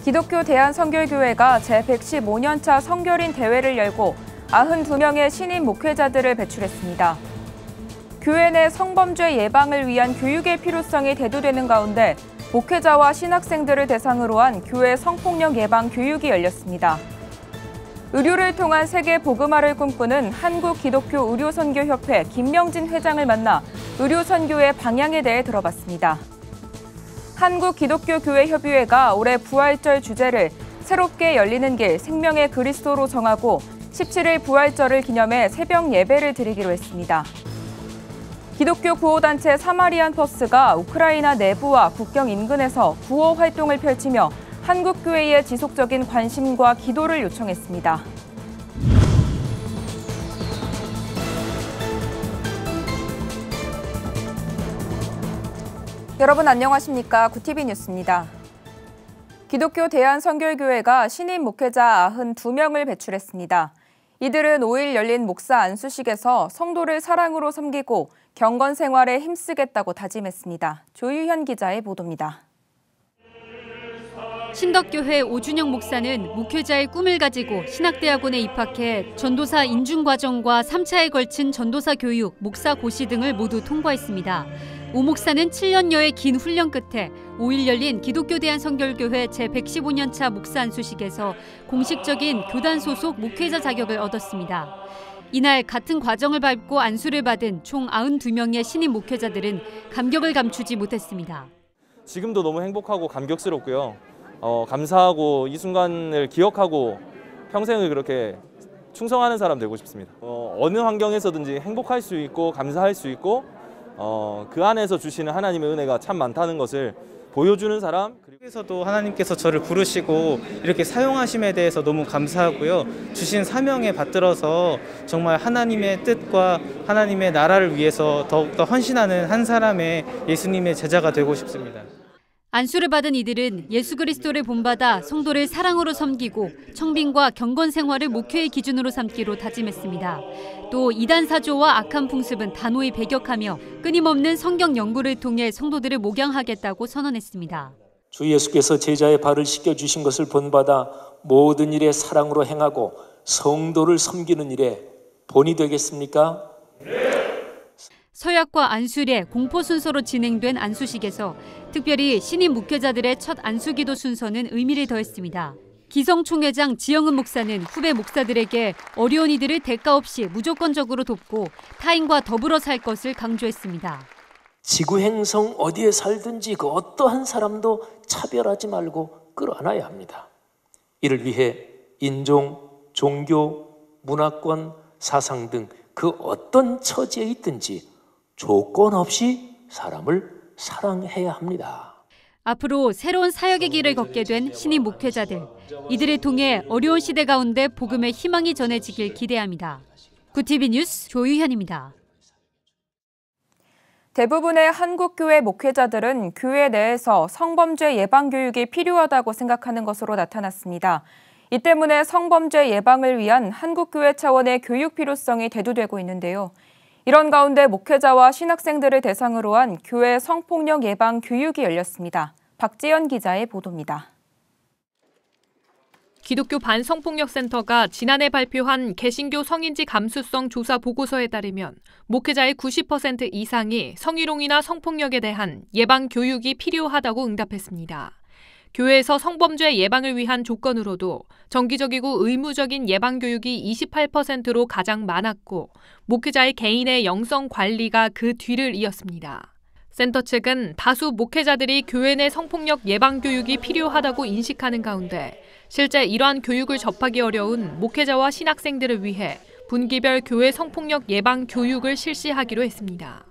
기독교 대한선결교회가 제115년차 선결인 대회를 열고 92명의 신임 목회자들을 배출했습니다. 교회 내 성범죄 예방을 위한 교육의 필요성이 대두되는 가운데 목회자와 신학생들을 대상으로 한 교회 성폭력 예방 교육이 열렸습니다. 의료를 통한 세계 복음화를 꿈꾸는 한국기독교의료선교협회 김명진 회장을 만나 의료선교의 방향에 대해 들어봤습니다. 한국기독교교회협의회가 올해 부활절 주제를 새롭게 열리는 길 생명의 그리스도로 정하고 17일 부활절을 기념해 새벽 예배를 드리기로 했습니다. 기독교 구호단체 사마리안 퍼스가 우크라이나 내부와 국경 인근에서 구호 활동을 펼치며 한국교회의 지속적인 관심과 기도를 요청했습니다. 여러분 안녕하십니까? 구티비 뉴스입니다. 기독교 대한선결교회가 신임 목회자 92명을 배출했습니다. 이들은 5일 열린 목사 안수식에서 성도를 사랑으로 섬기고 경건 생활에 힘쓰겠다고 다짐했습니다. 조유현 기자의 보도입니다. 신덕교회 오준영 목사는 목회자의 꿈을 가지고 신학대학원에 입학해 전도사 인중과정과 3차에 걸친 전도사 교육, 목사 고시 등을 모두 통과했습니다. 오 목사는 7년여의 긴 훈련 끝에 5일 열린 기독교 대한선결교회 제115년차 목사 안수식에서 공식적인 교단 소속 목회자 자격을 얻었습니다. 이날 같은 과정을 밟고 안수를 받은 총 92명의 신임 목회자들은 감격을 감추지 못했습니다. 지금도 너무 행복하고 감격스럽고요. 감사하고 이 순간을 기억하고 평생을 그렇게 충성하는 사람 되고 싶습니다. 어느 환경에서든지 행복할 수 있고 감사할 수 있고 그 안에서 주시는 하나님의 은혜가 참 많다는 것을 보여주는 사람. 그래서도 하나님께서 저를 부르시고 이렇게 사용하심에 대해서 너무 감사하고요. 주신 사명에 받들어서 정말 하나님의 뜻과 하나님의 나라를 위해서 더욱더 헌신하는 한 사람의 예수님의 제자가 되고 싶습니다. 안수를 받은 이들은 예수 그리스도를 본받아 성도를 사랑으로 섬기고 청빙과 경건 생활을 목회의 기준으로 삼기로 다짐했습니다. 또 이단 사조와 악한 풍습은 단호히 배격하며 끊임없는 성경 연구를 통해 성도들을 목양하겠다고 선언했습니다. 주 예수께서 제자의 발을 씻겨주신 것을 본받아 모든 일에 사랑으로 행하고 성도를 섬기는 일에 본이 되겠습니까? 서약과 안수례, 공포 순서로 진행된 안수식에서 특별히 신임 목회자들의 첫 안수기도 순서는 의미를 더했습니다. 기성총회장 지영은 목사는 후배 목사들에게 어려운 이들을 대가 없이 무조건적으로 돕고 타인과 더불어 살 것을 강조했습니다. 지구 행성 어디에 살든지 그 어떠한 사람도 차별하지 말고 끌어안아야 합니다. 이를 위해 인종, 종교, 문화권, 사상 등 그 어떤 처지에 있든지 조건 없이 사람을 사랑해야 합니다. 앞으로 새로운 사역의 길을 걷게 된 신임 목회자들. 이들을 통해 어려운 시대 가운데 복음의 희망이 전해지길 기대합니다. 구티비 뉴스 조유현입니다. 대부분의 한국교회 목회자들은 교회 내에서 성범죄 예방 교육이 필요하다고 생각하는 것으로 나타났습니다. 이 때문에 성범죄 예방을 위한 한국교회 차원의 교육 필요성이 대두되고 있는데요. 이런 가운데 목회자와 신학생들을 대상으로 한 교회 성폭력 예방 교육이 열렸습니다. 박지연 기자의 보도입니다. 기독교 반성폭력센터가 지난해 발표한 개신교 성인지 감수성 조사 보고서에 따르면 목회자의 90% 이상이 성희롱이나 성폭력에 대한 예방 교육이 필요하다고 응답했습니다. 교회에서 성범죄 예방을 위한 조건으로도 정기적이고 의무적인 예방 교육이 28%로 가장 많았고 목회자의 개인의 영성 관리가 그 뒤를 이었습니다. 센터 측은 다수 목회자들이 교회 내 성폭력 예방 교육이 필요하다고 인식하는 가운데 실제 이러한 교육을 접하기 어려운 목회자와 신학생들을 위해 분기별 교회 성폭력 예방 교육을 실시하기로 했습니다.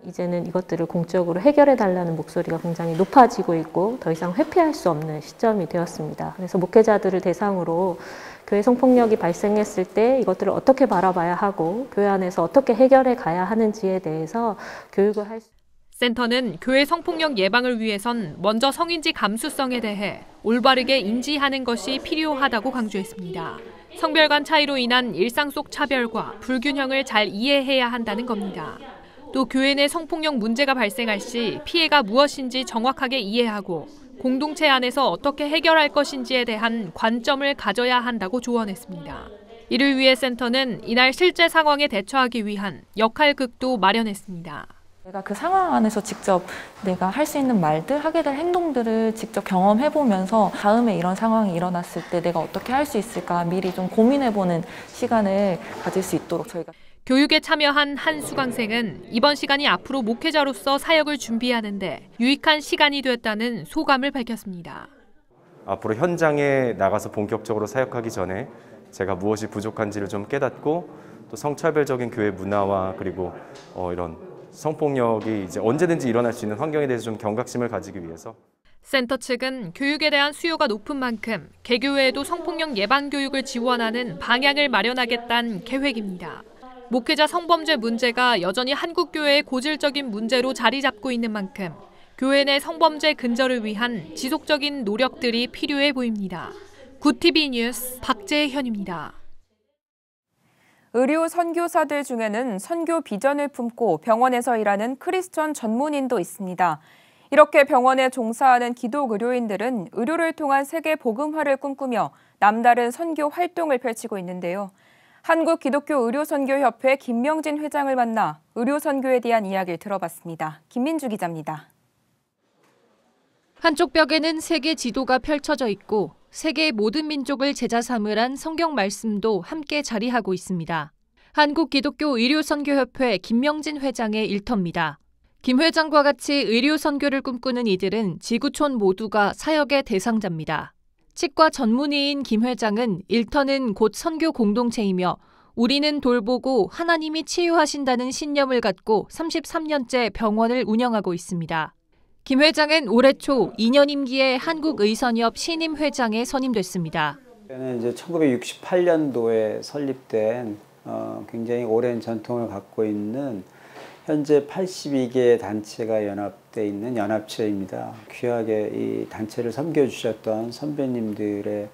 이제는 이것들을 공적으로 해결해달라는 목소리가 굉장히 높아지고 있고 더 이상 회피할 수 없는 시점이 되었습니다. 그래서 목회자들을 대상으로 교회 성폭력이 발생했을 때 이것들을 어떻게 바라봐야 하고 교회 안에서 어떻게 해결해 가야 하는지에 대해서 교육을 할 수 있습니다. 센터는 교회 성폭력 예방을 위해선 먼저 성인지 감수성에 대해 올바르게 인지하는 것이 필요하다고 강조했습니다. 성별 간 차이로 인한 일상 속 차별과 불균형을 잘 이해해야 한다는 겁니다. 또 교회 내 성폭력 문제가 발생할 시 피해가 무엇인지 정확하게 이해하고 공동체 안에서 어떻게 해결할 것인지에 대한 관점을 가져야 한다고 조언했습니다. 이를 위해 센터는 이날 실제 상황에 대처하기 위한 역할극도 마련했습니다. 내가 그 상황 안에서 직접 내가 할 수 있는 말들, 하게 될 행동들을 직접 경험해보면서 다음에 이런 상황이 일어났을 때 내가 어떻게 할 수 있을까 미리 좀 고민해보는 시간을 가질 수 있도록 저희가. 교육에 참여한 한 수강생은 이번 시간이 앞으로 목회자로서 사역을 준비하는 데 유익한 시간이 됐다는 소감을 밝혔습니다. 앞으로 현장에 나가서 본격적으로 사역하기 전에 제가 무엇이 부족한지를 좀 깨닫고 또 성차별적인 교회 문화와 그리고 이런 성폭력이 이제 언제든지 일어날 수 있는 환경에 대해서 좀 경각심을 가지기 위해서. 센터 측은 교육에 대한 수요가 높은 만큼 개교회에도 성폭력 예방 교육을 지원하는 방향을 마련하겠다는 계획입니다. 목회자 성범죄 문제가 여전히 한국 교회의 고질적인 문제로 자리 잡고 있는 만큼 교회 내 성범죄 근절을 위한 지속적인 노력들이 필요해 보입니다. 굿TV 뉴스 박재현입니다. 의료 선교사들 중에는 선교 비전을 품고 병원에서 일하는 크리스천 전문인도 있습니다. 이렇게 병원에 종사하는 기독 의료인들은 의료를 통한 세계 복음화를 꿈꾸며 남다른 선교 활동을 펼치고 있는데요. 한국기독교의료선교협회 김명진 회장을 만나 의료선교에 대한 이야기를 들어봤습니다. 김민주 기자입니다. 한쪽 벽에는 세계 지도가 펼쳐져 있고 세계의 모든 민족을 제자 삼으란 성경 말씀도 함께 자리하고 있습니다. 한국기독교의료선교협회 김명진 회장의 일터입니다. 김 회장과 같이 의료선교를 꿈꾸는 이들은 지구촌 모두가 사역의 대상자입니다. 치과 전문의인 김 회장은 일터는 곧 선교 공동체이며 우리는 돌보고 하나님이 치유하신다는 신념을 갖고 33년째 병원을 운영하고 있습니다. 김 회장은 올해 초 2년 임기에 한국의선협 신임 회장에 선임됐습니다. 이제 1968년도에 설립된 굉장히 오랜 전통을 갖고 있는 현재 82개 단체가 연합돼 있는 연합체입니다. 귀하게 이 단체를 섬겨주셨던 선배님들의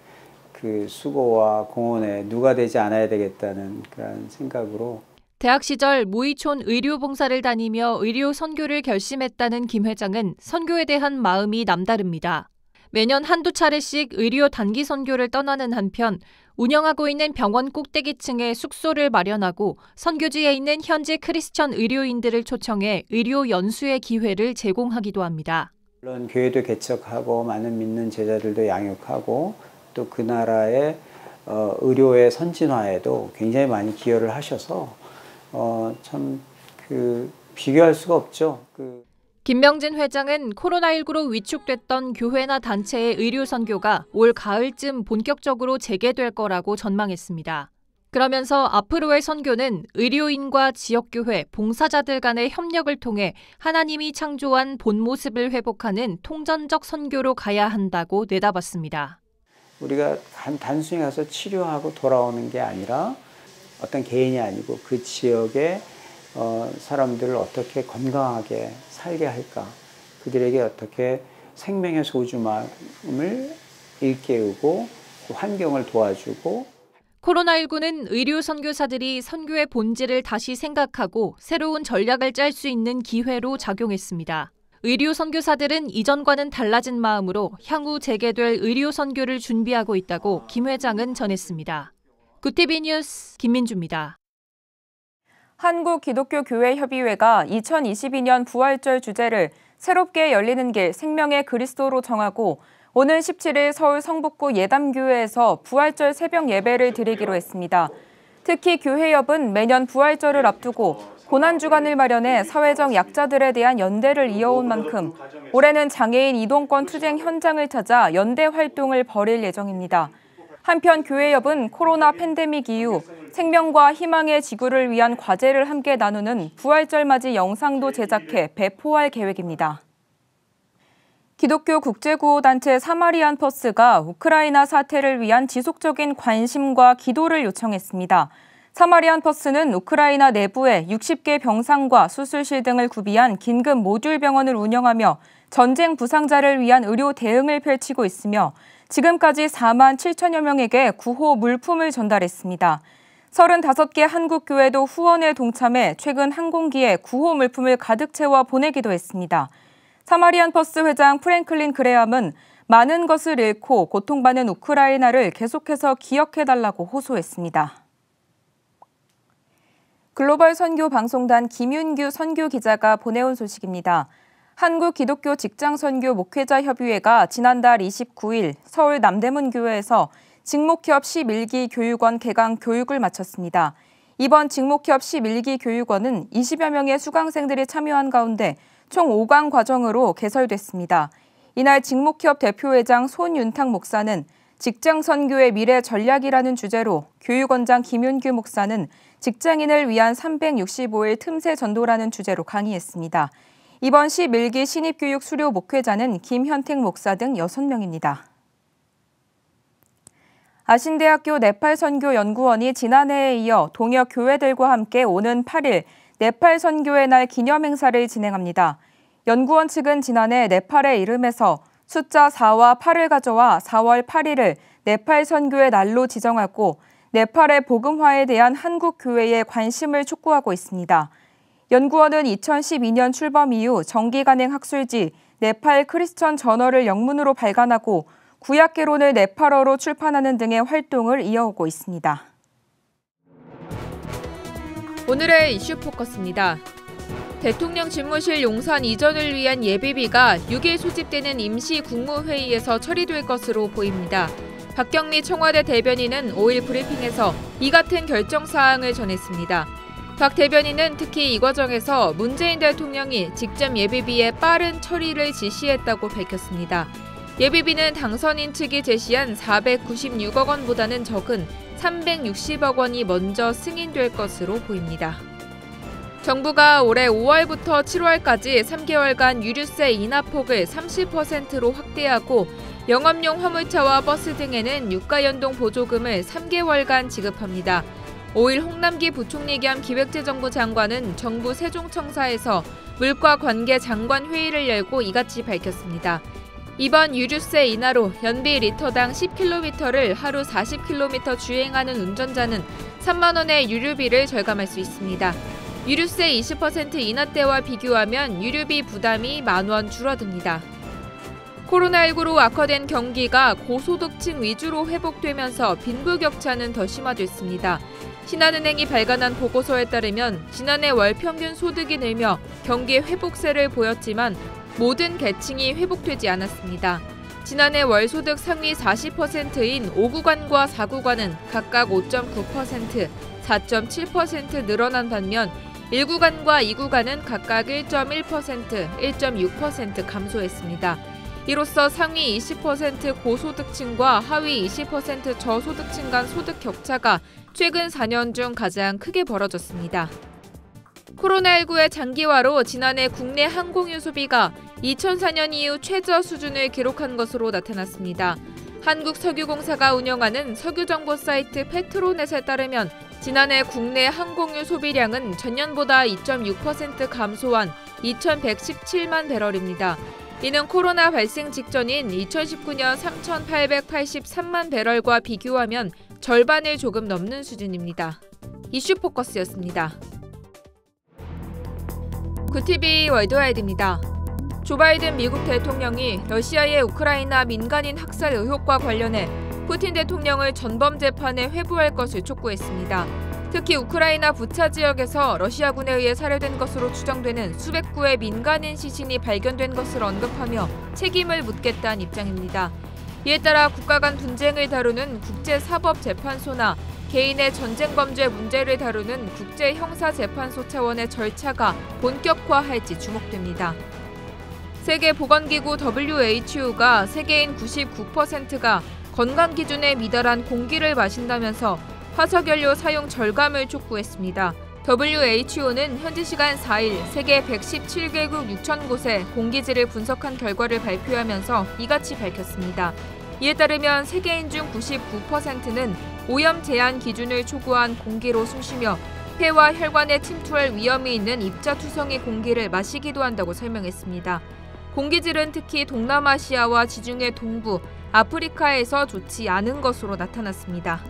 그 수고와 공헌에 누가 되지 않아야 되겠다는 그런 생각으로 대학 시절 모이촌 의료봉사를 다니며 의료 선교를 결심했다는 김 회장은 선교에 대한 마음이 남다릅니다. 매년 한두 차례씩 의료 단기 선교를 떠나는 한편 운영하고 있는 병원 꼭대기층에 숙소를 마련하고 선교지에 있는 현지 크리스천 의료인들을 초청해 의료 연수의 기회를 제공하기도 합니다. 물론 교회도 개척하고 많은 믿는 제자들도 양육하고 또 그 나라의 의료의 선진화에도 굉장히 많이 기여를 하셔서 참 비교할 수가 없죠. 김명진 회장은 코로나19로 위축됐던 교회나 단체의 의료 선교가 올 가을쯤 본격적으로 재개될 거라고 전망했습니다. 그러면서 앞으로의 선교는 의료인과 지역교회, 봉사자들 간의 협력을 통해 하나님이 창조한 본 모습을 회복하는 통전적 선교로 가야 한다고 내다봤습니다. 우리가 단순히 가서 치료하고 돌아오는 게 아니라 어떤 개인이 아니고 그 지역의 사람들을 어떻게 건강하게 살게 할까, 그들에게 어떻게 생명의 소중함을 일깨우고 환경을 도와주고. 코로나19는 의료 선교사들이 선교의 본질을 다시 생각하고 새로운 전략을 짤 수 있는 기회로 작용했습니다. 의료 선교사들은 이전과는 달라진 마음으로 향후 재개될 의료 선교를 준비하고 있다고 김 회장은 전했습니다. 굿TV 뉴스 김민주입니다. 한국기독교교회협의회가 2022년 부활절 주제를 새롭게 열리는 길 생명의 그리스도로 정하고 오는 17일 서울 성북구 예담교회에서 부활절 새벽 예배를 드리기로 했습니다. 특히 교회협은 매년 부활절을 앞두고 고난주간을 마련해 사회적 약자들에 대한 연대를 이어온 만큼 올해는 장애인 이동권 투쟁 현장을 찾아 연대 활동을 벌일 예정입니다. 한편 교회협은 코로나 팬데믹 이후 생명과 희망의 지구를 위한 과제를 함께 나누는 부활절 맞이 영상도 제작해 배포할 계획입니다. 기독교 국제구호단체 사마리안 퍼스가 우크라이나 사태를 위한 지속적인 관심과 기도를 요청했습니다. 사마리안 퍼스는 우크라이나 내부에 60개 병상과 수술실 등을 구비한 긴급 모듈 병원을 운영하며 전쟁 부상자를 위한 의료 대응을 펼치고 있으며 지금까지 4만 7천여 명에게 구호 물품을 전달했습니다. 35개 한국교회도 후원에 동참해 최근 항공기에 구호 물품을 가득 채워 보내기도 했습니다. 사마리안 퍼스 회장 프랭클린 그레함은 많은 것을 잃고 고통받는 우크라이나를 계속해서 기억해달라고 호소했습니다. 글로벌 선교 방송단 김윤규 선교 기자가 보내온 소식입니다. 한국기독교 직장선교 목회자협의회가 지난달 29일 서울 남대문교회에서 직목협 11기 교육원 개강 교육을 마쳤습니다. 이번 직목협 11기 교육원은 20여 명의 수강생들이 참여한 가운데 총 5강 과정으로 개설됐습니다. 이날 직목협 대표회장 손윤탁 목사는 직장선교의 미래 전략이라는 주제로 교육원장 김윤규 목사는 직장인을 위한 365일 틈새 전도라는 주제로 강의했습니다. 이번 11기 신입교육 수료 목회자는 김현택 목사 등 6명입니다. 아신대학교 네팔 선교 연구원이 지난해에 이어 동역 교회들과 함께 오는 8일 네팔 선교의 날 기념 행사를 진행합니다. 연구원 측은 지난해 네팔의 이름에서 숫자 4와 8을 가져와 4월 8일을 네팔 선교의 날로 지정하고 네팔의 복음화에 대한 한국 교회의 관심을 촉구하고 있습니다. 연구원은 2012년 출범 이후 정기 간행 학술지 네팔 크리스천 저널을 영문으로 발간하고 구약개론을 네팔어로 출판하는 등의 활동을 이어오고 있습니다. 오늘의 이슈 포커스입니다. 대통령 집무실 용산 이전을 위한 예비비가 6일 소집되는 임시 국무회의에서 처리될 것으로 보입니다. 박경미 청와대 대변인은 5일 브리핑에서 이 같은 결정 사항을 전했습니다. 박 대변인은 특히 이 과정에서 문재인 대통령이 직접 예비비의 빠른 처리를 지시했다고 밝혔습니다. 예비비는 당선인 측이 제시한 496억 원보다는 적은 360억 원이 먼저 승인될 것으로 보입니다. 정부가 올해 5월부터 7월까지 3개월간 유류세 인하폭을 30%로 확대하고 영업용 화물차와 버스 등에는 유가연동 보조금을 3개월간 지급합니다. 5일 홍남기 부총리 겸 기획재정부 장관은 정부 세종청사에서 물가 관계 장관 회의를 열고 이같이 밝혔습니다. 이번 유류세 인하로 연비 리터당 10km를 하루 40km 주행하는 운전자는 3만 원의 유류비를 절감할 수 있습니다. 유류세 20% 인하 때와 비교하면 유류비 부담이 10,000원 줄어듭니다. 코로나19로 악화된 경기가 고소득층 위주로 회복되면서 빈부격차는 더 심화됐습니다. 신한은행이 발간한 보고서에 따르면 지난해 월 평균 소득이 늘며 경기 회복세를 보였지만 모든 계층이 회복되지 않았습니다. 지난해 월 소득 상위 40%인 5구간과 4구간은 각각 5.9%, 4.7% 늘어난 반면 1구간과 2구간은 각각 1.1%, 1.6% 감소했습니다. 이로써 상위 20% 고소득층과 하위 20% 저소득층 간 소득 격차가 최근 4년 중 가장 크게 벌어졌습니다. 코로나19의 장기화로 지난해 국내 항공유 소비가 2004년 이후 최저 수준을 기록한 것으로 나타났습니다. 한국석유공사가 운영하는 석유정보 사이트 페트로넷에 따르면 지난해 국내 항공유 소비량은 전년보다 2.6% 감소한 2,117만 배럴입니다. 이는 코로나 발생 직전인 2019년 3,883만 배럴과 비교하면 절반을 조금 넘는 수준입니다. 이슈 포커스였습니다. 굿TV 월드와이드입니다. 조 바이든 미국 대통령이 러시아의 우크라이나 민간인 학살 의혹과 관련해 푸틴 대통령을 전범 재판에 회부할 것을 촉구했습니다. 특히 우크라이나 부차 지역에서 러시아군에 의해 살해된 것으로 추정되는 수백 구의 민간인 시신이 발견된 것을 언급하며 책임을 묻겠다는 입장입니다. 이에 따라 국가 간 분쟁을 다루는 국제사법재판소나 개인의 전쟁 범죄 문제를 다루는 국제형사재판소 차원의 절차가 본격화할지 주목됩니다. 세계보건기구 WHO가 세계인 99%가 건강 기준에 미달한 공기를 마신다면서 화석연료 사용 절감을 촉구했습니다. WHO는 현지 시간 4일 세계 117개국 6천 곳의 공기질을 분석한 결과를 발표하면서 이같이 밝혔습니다. 이에 따르면 세계인 중 99%는 오염 제한 기준을 초과한 공기로 숨쉬며 폐와 혈관에 침투할 위험이 있는 입자투성이 공기를 마시기도 한다고 설명했습니다. 공기질은 특히 동남아시아와 지중해 동부, 아프리카에서 좋지 않은 것으로 나타났습니다.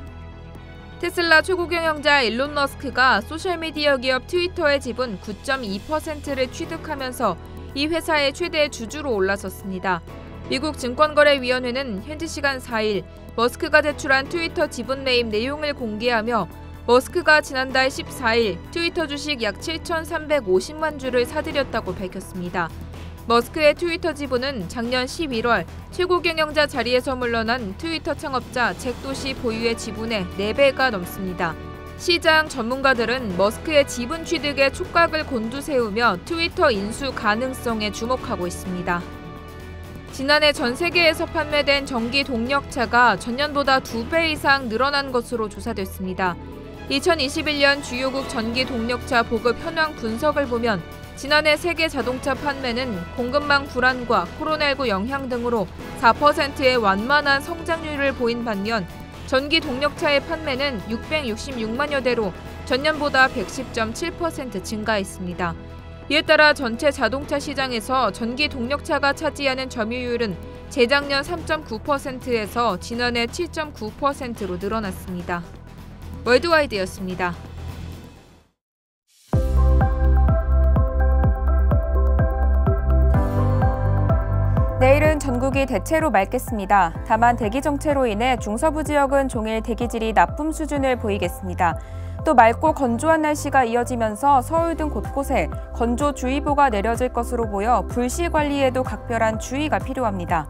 테슬라 최고 경영자 일론 머스크가 소셜미디어 기업 트위터의 지분 9.2%를 취득하면서 이 회사의 최대 주주로 올라섰습니다. 미국 증권거래위원회는 현지 시간 4일 머스크가 제출한 트위터 지분 매입 내용을 공개하며 머스크가 지난달 14일 트위터 주식 약 7,350만 주를 사들였다고 밝혔습니다. 머스크의 트위터 지분은 작년 11월 최고 경영자 자리에서 물러난 트위터 창업자 잭 도시 보유의 지분의 4배가 넘습니다. 시장 전문가들은 머스크의 지분 취득에 촉각을 곤두세우며 트위터 인수 가능성에 주목하고 있습니다. 지난해 전 세계에서 판매된 전기 동력차가 전년보다 2배 이상 늘어난 것으로 조사됐습니다. 2021년 주요국 전기 동력차 보급 현황 분석을 보면 지난해 세계 자동차 판매는 공급망 불안과 코로나19 영향 등으로 4%의 완만한 성장률을 보인 반면 전기 동력차의 판매는 666만여 대로 전년보다 110.7% 증가했습니다. 이에 따라 전체 자동차 시장에서 전기 동력차가 차지하는 점유율은 재작년 3.9%에서 지난해 7.9%로 늘어났습니다. 월드와이드였습니다. 내일은 전국이 대체로 맑겠습니다. 다만 대기 정체로 인해 중서부 지역은 종일 대기질이 나쁨 수준을 보이겠습니다. 또 맑고 건조한 날씨가 이어지면서 서울 등 곳곳에 건조주의보가 내려질 것으로 보여 불씨 관리에도 각별한 주의가 필요합니다.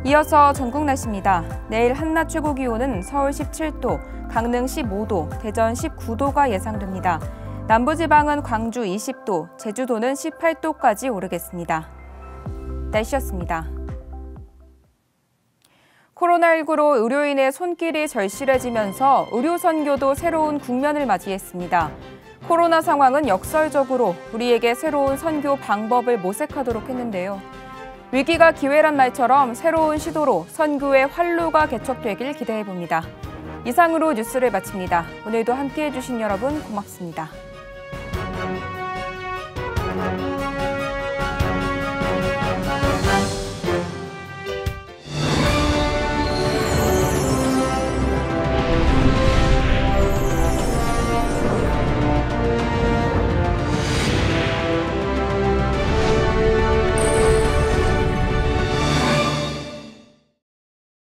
이어서 전국 날씨입니다. 내일 한낮 최고 기온은 서울 17도, 강릉 15도, 대전 19도가 예상됩니다. 남부지방은 광주 20도, 제주도는 18도까지 오르겠습니다. 날씨였습니다. 코로나19로 의료인의 손길이 절실해지면서 의료선교도 새로운 국면을 맞이했습니다. 코로나 상황은 역설적으로 우리에게 새로운 선교 방법을 모색하도록 했는데요. 위기가 기회란 말처럼 새로운 시도로 선교의 활로가 개척되길 기대해봅니다. 이상으로 뉴스를 마칩니다. 오늘도 함께해 주신 여러분 고맙습니다.